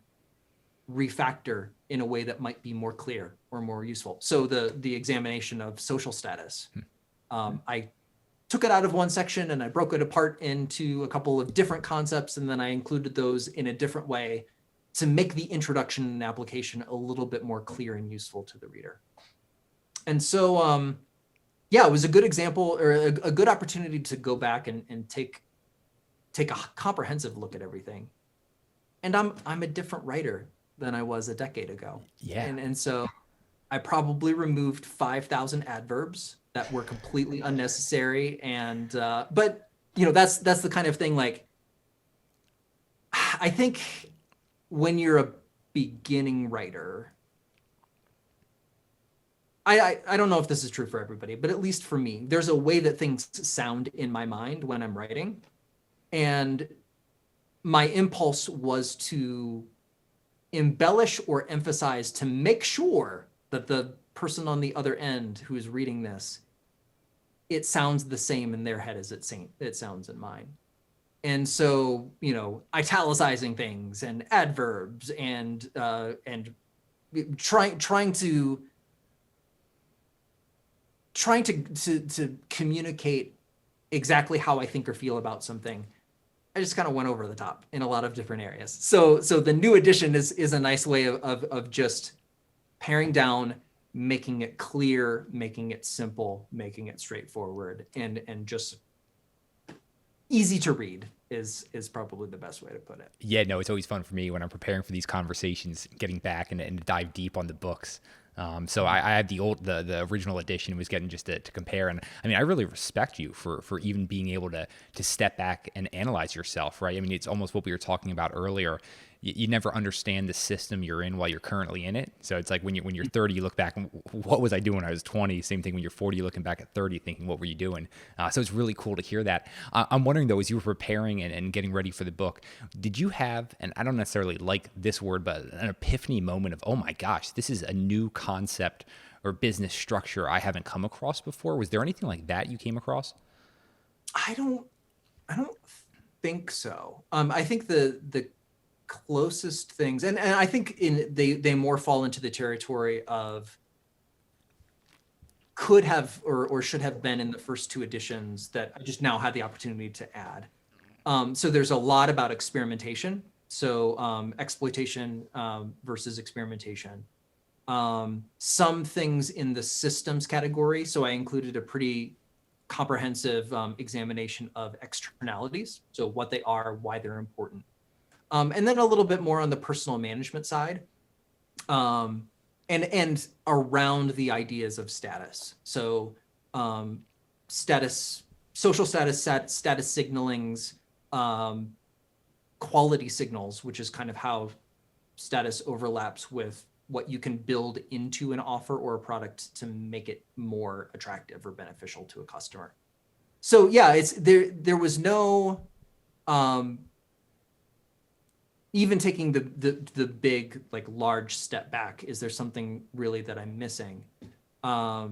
refactor in a way that might be more clear or more useful? So the examination of social status, I took it out of one section and I broke it apart into a couple of different concepts, and then I included those in a different way to make the introduction and application a little bit more clear and useful to the reader. And so, yeah, it was a good example, or a good opportunity to go back and take a comprehensive look at everything. And I'm a different writer than I was a decade ago. Yeah. And so I probably removed 5,000 adverbs that were completely unnecessary. And but you know, that's the kind of thing, like, I think when you're a beginning writer, I don't know if this is true for everybody, but at least for me, there's a way that things sound in my mind when I'm writing. And my impulse was to embellish or emphasize to make sure that the person on the other end who is reading this, it sounds the same in their head as it sounds in mine. And so, italicizing things and adverbs and trying to communicate exactly how I think or feel about something. I just kind of went over the top in a lot of different areas. So the new edition is a nice way of just paring down, making it clear, making it simple, making it straightforward, and just easy to read is probably the best way to put it. Yeah, no, it's always fun for me when I'm preparing for these conversations, getting back and dive deep on the books. So I had the original edition, was getting just to compare. And I mean, I really respect you for even being able to step back and analyze yourself, right? I mean, it's almost what we were talking about earlier. You never understand the system you're in while you're currently in it. So it's like when you're 30, you look back and what was I doing when I was 20? Same thing when you're 40, you're looking back at 30, thinking what were you doing? So it's really cool to hear that. I'm wondering though, as you were preparing and getting ready for the book, did you have, and I don't necessarily like this word, but an epiphany moment of, oh my gosh, this is a new concept or business structure I haven't come across before? Was there anything like that you came across? I don't think so. I think the closest things, and I think they more fall into the territory of could have or should have been in the first two editions that I just now had the opportunity to add. So there's a lot about experimentation. So exploitation versus experimentation. Some things in the systems category. So I included a pretty comprehensive examination of externalities. So what they are, why they're important. And then a little bit more on the personal management side, and around the ideas of status. So status, social status, status signalings, quality signals, which is kind of how status overlaps with what you can build into an offer or a product to make it more attractive or beneficial to a customer. So yeah, there was no, even taking the big, like large step back, is there something really that I'm missing? I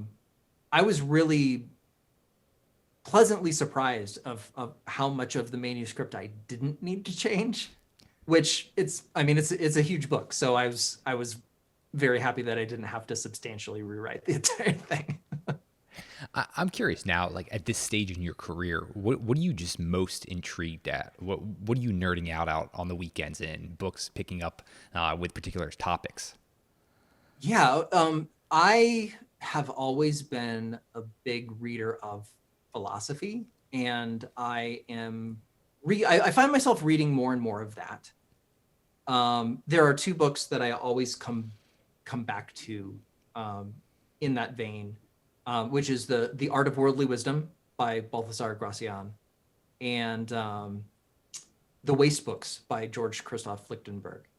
was really pleasantly surprised of how much of the manuscript I didn't need to change, which it's a huge book. So I was very happy that I didn't have to substantially rewrite the entire thing. I'm curious now, like at this stage in your career, what are you just most intrigued at? What are you nerding out on the weekends in books, picking up with particular topics? Yeah, I have always been a big reader of philosophy, and I find myself reading more and more of that. There are two books that I always come back to in that vein. Which is the Art of Worldly Wisdom by Balthasar Gracian, and The Waste Books by George Christoph Lichtenberg.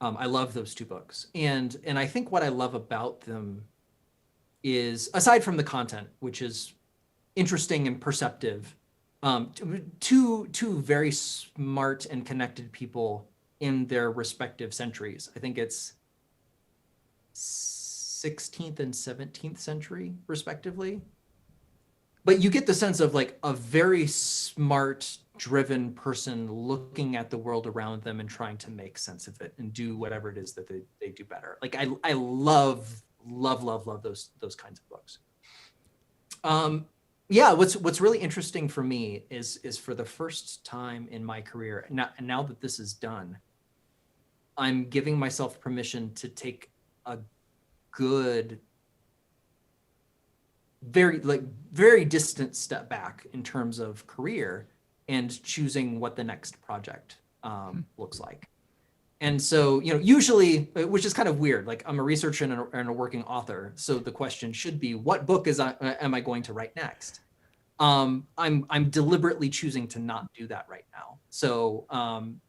I love those two books, and I think what I love about them is, aside from the content, which is interesting and perceptive, two very smart and connected people in their respective centuries. I think it's 16th and 17th century, respectively. But you get the sense of like a very smart, driven person looking at the world around them and trying to make sense of it and do whatever it is that they do better. Like I love those kinds of books. Yeah, what's really interesting for me is for the first time in my career, now that this is done, I'm giving myself permission to take a good, very distant step back in terms of career and choosing what the next project looks like. And so, usually, which is kind of weird, like I'm a researcher and a working author. So the question should be, what book am I going to write next? I'm deliberately choosing to not do that right now. So I'm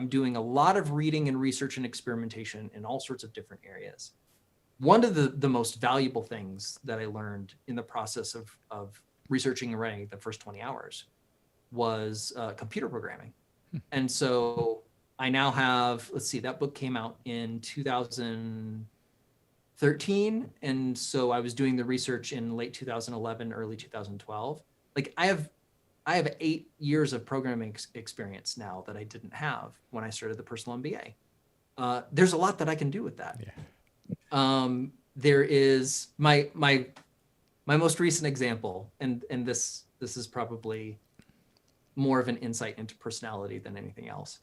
doing a lot of reading and research and experimentation in all sorts of different areas. One of the most valuable things that I learned in the process of researching and writing the first 20 hours was computer programming. And so I now have, that book came out in 2013. And so I was doing the research in late 2011, early 2012. Like I have I have 8 years of programming experience now that I didn't have when I started the Personal Mba. There's a lot that I can do with that. Yeah. There is my most recent example, and this is probably more of an insight into personality than anything else.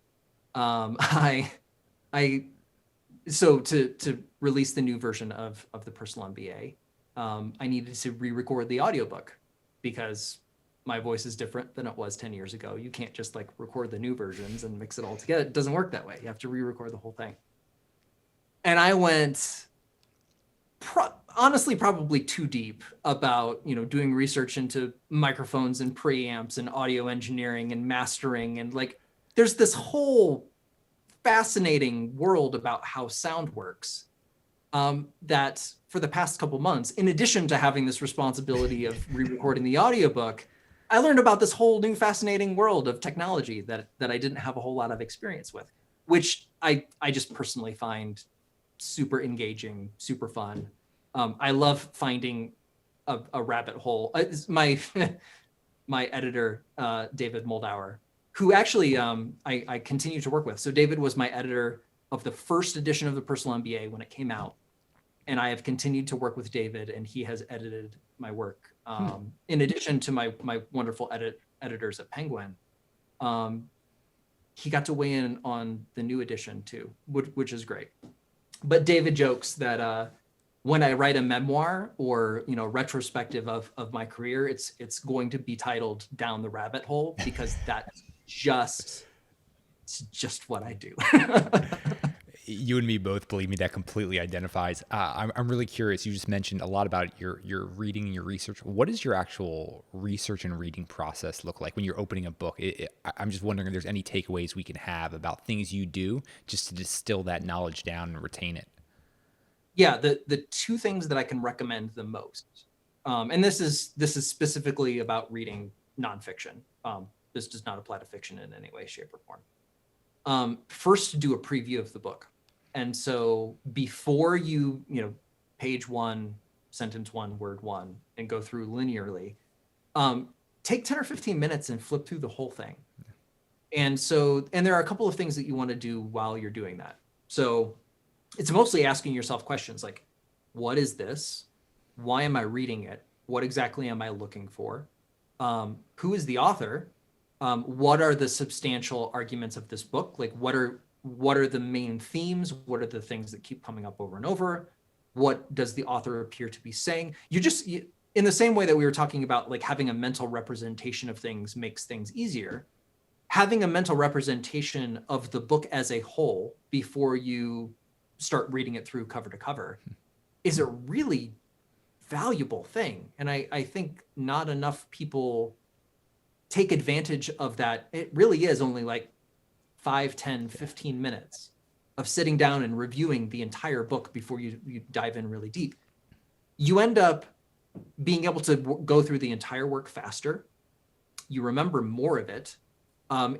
So to release the new version of the Personal Mba, I needed to re-record the audiobook because my voice is different than it was 10 years ago. You can't just like record the new versions and mix it all together. It doesn't work that way. You have to re-record the whole thing. And I went honestly probably too deep about, doing research into microphones and preamps and audio engineering and mastering. And like, there's this whole fascinating world about how sound works, that for the past couple months, in addition to having this responsibility of re-recording the audiobook, I learned about this whole new fascinating world of technology that I didn't have a whole lot of experience with, which I just personally find super engaging, super fun. I love finding a rabbit hole. My editor, David Moldauer, who actually I continue to work with. So David was my editor of the first edition of the Personal Mba when it came out. And I have continued to work with David, and he has edited my work. In addition to my wonderful editors at Penguin. He got to weigh in on the new edition too, which is great. But David jokes that when I write a memoir or retrospective of my career, it's going to be titled "Down the Rabbit Hole" because that's just what I do. You and me both, believe me, that completely identifies. I'm really curious. You just mentioned a lot about your reading and your research. What does your actual research and reading process look like when you're opening a book? I'm just wondering if there's any takeaways we can have about things you do just to distill that knowledge down and retain it. Yeah, the two things that I can recommend the most, and this is specifically about reading nonfiction. This does not apply to fiction in any way, shape, or form. First, do a preview of the book. And so before you page 1, sentence 1, word 1, and go through linearly, take 10 or 15 minutes and flip through the whole thing. And there are a couple of things that you want to do while you're doing that. So it's mostly asking yourself questions like, what is this? Why am I reading it? What exactly am I looking for? Who is the author? What are the substantial arguments of this book? Like, what are the main themes? What are the things that keep coming up over and over? What does the author appear to be saying? In the same way that we were talking about, like having a mental representation of things makes things easier. Having a mental representation of the book as a whole before you start reading it through cover to cover is a really valuable thing. And I think not enough people take advantage of that. It really is only like 5, 10, 15 minutes of sitting down and reviewing the entire book before you dive in really deep. You end up being able to go through the entire work faster. You remember more of it.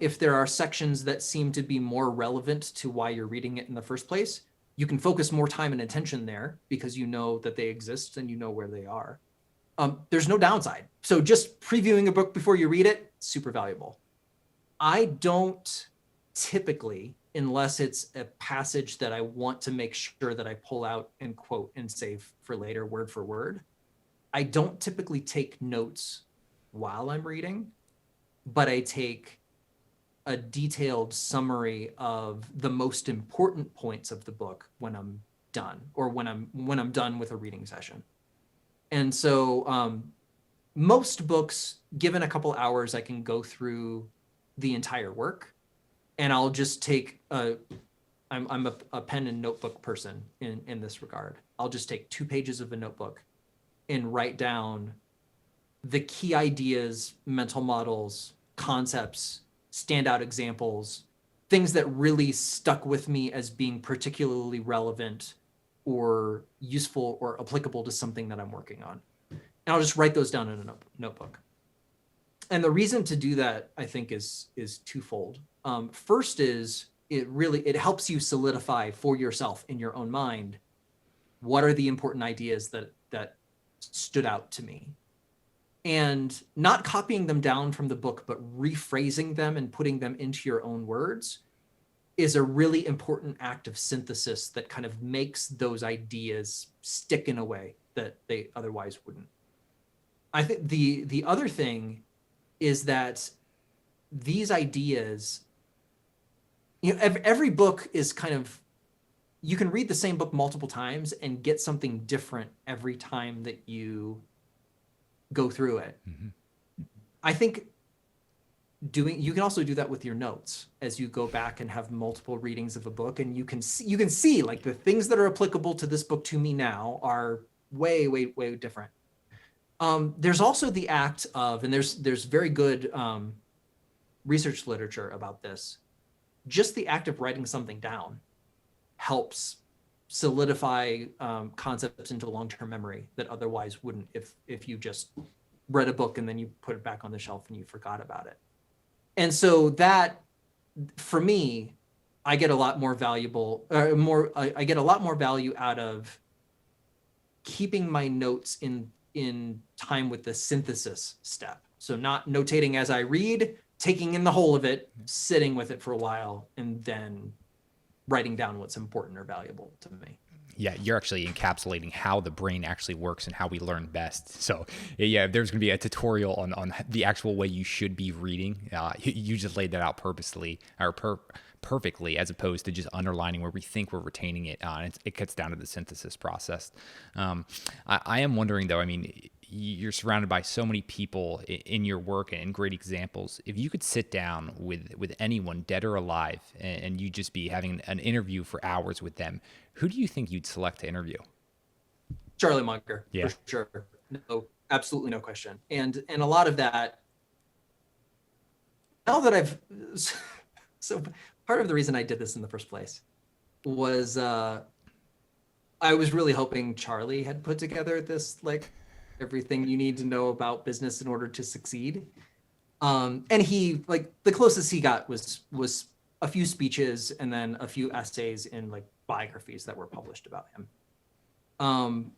If there are sections that seem to be more relevant to why you're reading it in the first place, you can focus more time and attention there because you know that they exist and you know where they are. There's no downside. So just previewing a book before you read it, super valuable. I don't typically, unless it's a passage that I want to make sure that I pull out and quote and save for later word for word, I don't typically take notes while I'm reading, but I take a detailed summary of the most important points of the book when I'm done, or when I'm done with a reading session. And so most books, given a couple hours, I can go through the entire work, and I'll just take I'm a pen and notebook person in this regard. I'll just take 2 pages of a notebook and write down the key ideas, mental models, concepts, standout examples, things that really stuck with me as being particularly relevant or useful or applicable to something that I'm working on. And I'll just write those down in a notebook. And the reason to do that, I think, is twofold. First is it helps you solidify for yourself in your own mind, what are the important ideas that stood out to me? and not copying them down from the book, but rephrasing them and putting them into your own words is a really important act of synthesis that kind of makes those ideas stick in a way that they otherwise wouldn't. I think the other thing is that these ideas, every book is kind of, you can read the same book multiple times and get something different every time that you go through it. Mm-hmm. I think you can also do that with your notes as you go back and have multiple readings of a book, and you can see like the things that are applicable to this book to me now are way, way, way different. There's also the act of, and there's very good research literature about this. Just the act of writing something down helps solidify concepts into long-term memory that otherwise wouldn't if you just read a book and then you put it back on the shelf and you forgot about it. And so that, for me, I get a lot more valuable, I get a lot more value out of keeping my notes in time with the synthesis step. So not notating as I read, taking in the whole of it, sitting with it for a while, and then writing down what's important or valuable to me. Yeah, you're actually encapsulating how the brain actually works and how we learn best. So yeah, there's going to be a tutorial on the actual way you should be reading. You just laid that out purposely or perfectly, as opposed to just underlining where we think we're retaining it. It gets down to the synthesis process. I am wondering though, I mean, you're surrounded by so many people in your work and great examples. If you could sit down with anyone, dead or alive, and you just be having an interview for hours with them, who do you think you'd select to interview? Charlie Munger, yeah, for sure. No, absolutely no question. And a lot of that, now that so part of the reason I did this in the first place was I was really hoping Charlie had put together this, like, everything you need to know about business in order to succeed. And he, like, the closest he got was a few speeches and then a few essays in like biographies that were published about him.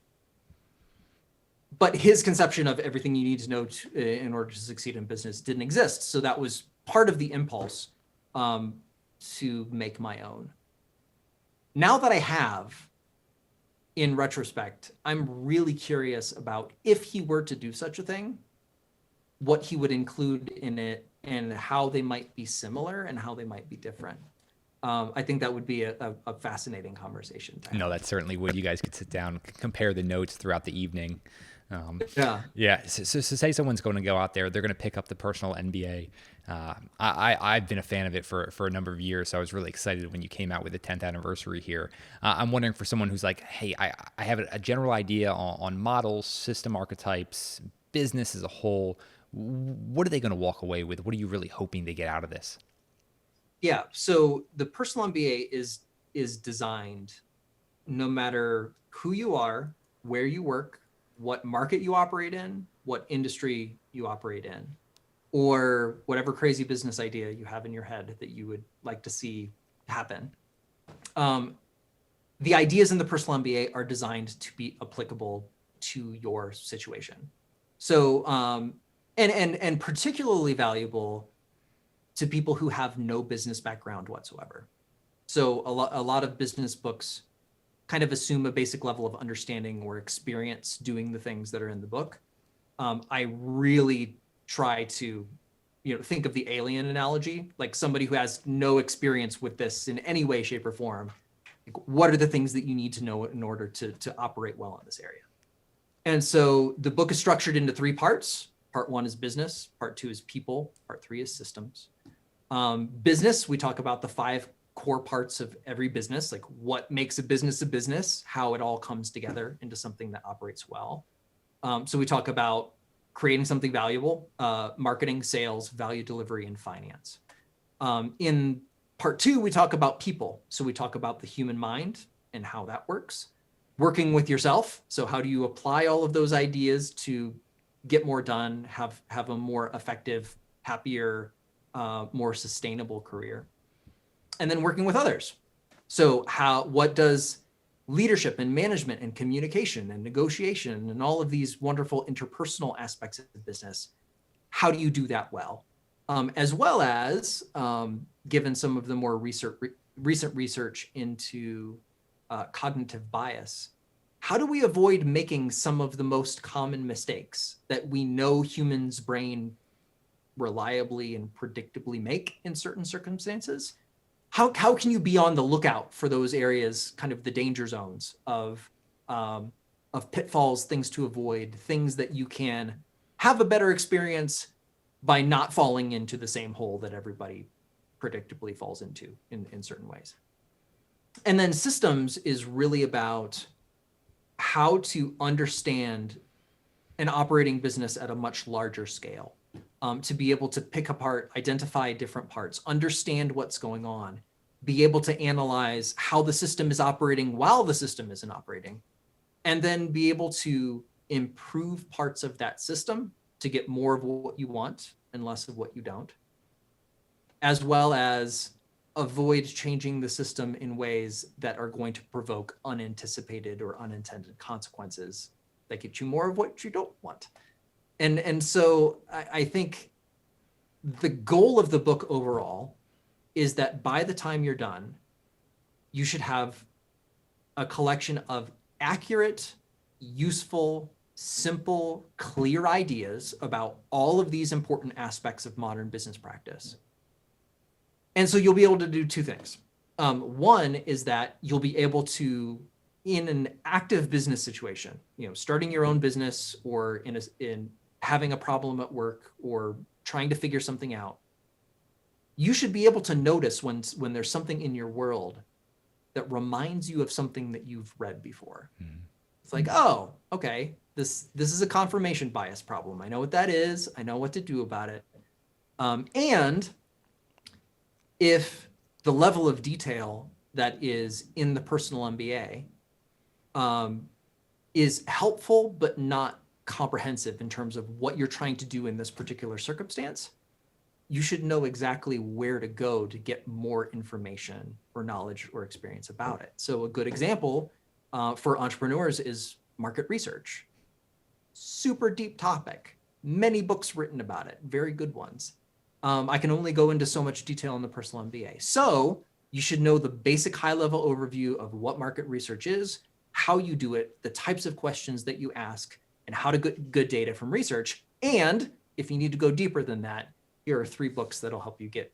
But his conception of everything you need to know in order to succeed in business didn't exist. So that was part of the impulse to make my own. Now that I have, in retrospect, I'm really curious about, if he were to do such a thing, what he would include in it and how they might be similar and how they might be different. I think that would be a fascinating conversation. No, that certainly would. You guys could sit down, compare the notes throughout the evening. Yeah. So say someone's going to go out there, they're going to pick up the Personal Mba. I've been a fan of it for a number of years, so I was really excited when you came out with the 10th anniversary here. I'm wondering, for someone who's like, hey, I have a general idea on models, system archetypes, business as a whole. What are they going to walk away with? What are you really hoping they get out of this? Yeah, so the Personal MBA is designed, no matter who you are, where you work, what market you operate in, what industry you operate in, or whatever crazy business idea you have in your head that you would like to see happen. The ideas in the Personal MBA are designed to be applicable to your situation. So, and particularly valuable to people who have no business background whatsoever. So a lot of business books kind of assume a basic level of understanding or experience doing the things that are in the book. I really try to, think of the alien analogy, like somebody who has no experience with this in any way, shape, or form. Like, what are the things that you need to know in order to operate well in this area? And so the book is structured into 3 parts. Part 1 is business, part 2 is people, part 3 is systems. Business, we talk about the 5 core parts of every business, like what makes a business, how it all comes together into something that operates well. So we talk about creating something valuable, marketing, sales, value delivery, and finance. In part 2, we talk about people. So we talk about the human mind and how that works. Working with yourself. So how do you apply all of those ideas to get more done, have a more effective, happier, more sustainable career? And then working with others. So what does leadership and management and communication and negotiation and all of these wonderful interpersonal aspects of business. How do you do that well? As well as, given some of the more recent research into cognitive bias, how do we avoid making some of the most common mistakes that we know humans' brain reliably and predictably make in certain circumstances? How can you be on the lookout for those areas, kind of the danger zones of pitfalls, things to avoid, things that you can have a better experience by not falling into the same hole that everybody predictably falls into in certain ways? And then systems is really about how to understand an operating business at a much larger scale, to be able to pick apart, identify different parts, understand what's going on, be able to analyze how the system is operating while the system isn't operating, and then be able to improve parts of that system to get more of what you want and less of what you don't, as well as avoid changing the system in ways that are going to provoke unanticipated or unintended consequences that get you more of what you don't want. And so I think the goal of the book overall is that by the time you're done, you should have a collection of accurate, useful, simple, clear ideas about all of these important aspects of modern business practice. And so you'll be able to do two things. One is that you'll be able to, in an active business situation, starting your own business or in having a problem at work or trying to figure something out, you should be able to notice when there's something in your world that reminds you of something that you've read before. Mm-hmm. It's like, oh, okay, this is a confirmation bias problem. I know what that is. I know what to do about it. And if the level of detail that is in the Personal Mba is helpful but not comprehensive in terms of what you're trying to do in this particular circumstance, you should know exactly where to go to get more information or knowledge or experience about it. So a good example for entrepreneurs is market research. Super deep topic, many books written about it, very good ones. I can only go into so much detail in the Personal Mba. So you should know the basic high-level overview of what market research is, how you do it, the types of questions that you ask, and how to get good data from research. And if you need to go deeper than that, here are 3 books that'll help you get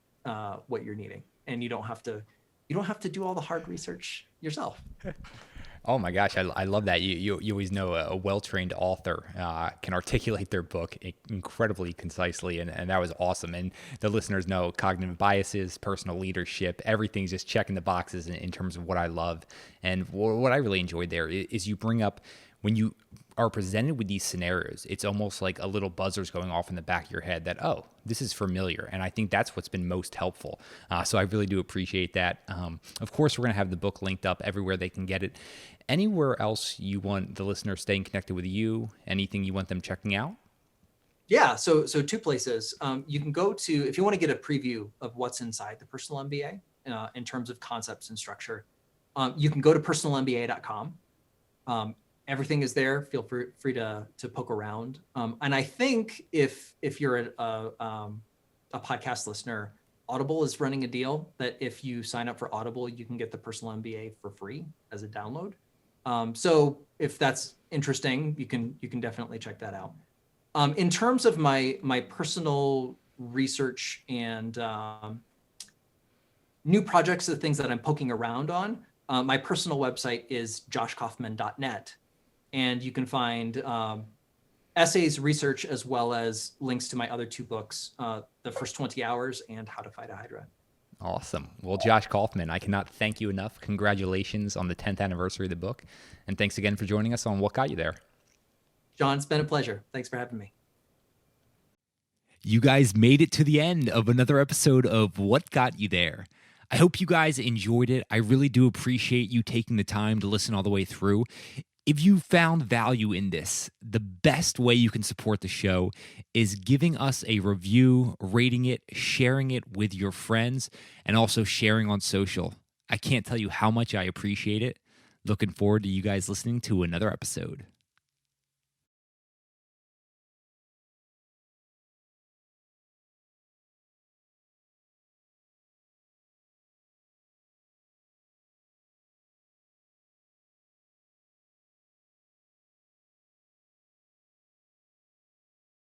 what you're needing. And you don't have to do all the hard research yourself. Oh my gosh, I love that. You always know a well-trained author can articulate their book incredibly concisely, and that was awesome. And the listeners know cognitive biases, personal leadership, everything's just checking the boxes in terms of what I love. And what I really enjoyed there is you bring up, when you are presented with these scenarios, it's almost like a little buzzer's going off in the back of your head that, oh, this is familiar. And I think that's what's been most helpful. So I really do appreciate that. Of course, we're going to have the book linked up everywhere they can get it. Anywhere else you want the listener staying connected with you? Anything you want them checking out? Yeah, so 2 places. You can go to, if you want to get a preview of what's inside the Personal Mba in terms of concepts and structure, you can go to personalmba.com. Everything is there. Feel free to poke around. And I think if you're a podcast listener, Audible is running a deal that if you sign up for Audible, you can get the Personal Mba for free as a download. So if that's interesting, you can definitely check that out. In terms of my personal research and new projects, the things that I'm poking around on, my personal website is joshkaufman.net. And you can find essays, research, as well as links to my other 2 books, The First 20 Hours and How to Fight a Hydra. Awesome. Well, Josh Kaufman, I cannot thank you enough. Congratulations on the 10th anniversary of the book. And thanks again for joining us on What Got You There. John, it's been a pleasure. Thanks for having me. You guys made it to the end of another episode of What Got You There. I hope you guys enjoyed it. I really do appreciate you taking the time to listen all the way through. If you found value in this, the best way you can support the show is giving us a review, rating it, sharing it with your friends, and also sharing on social. I can't tell you how much I appreciate it. Looking forward to you guys listening to another episode.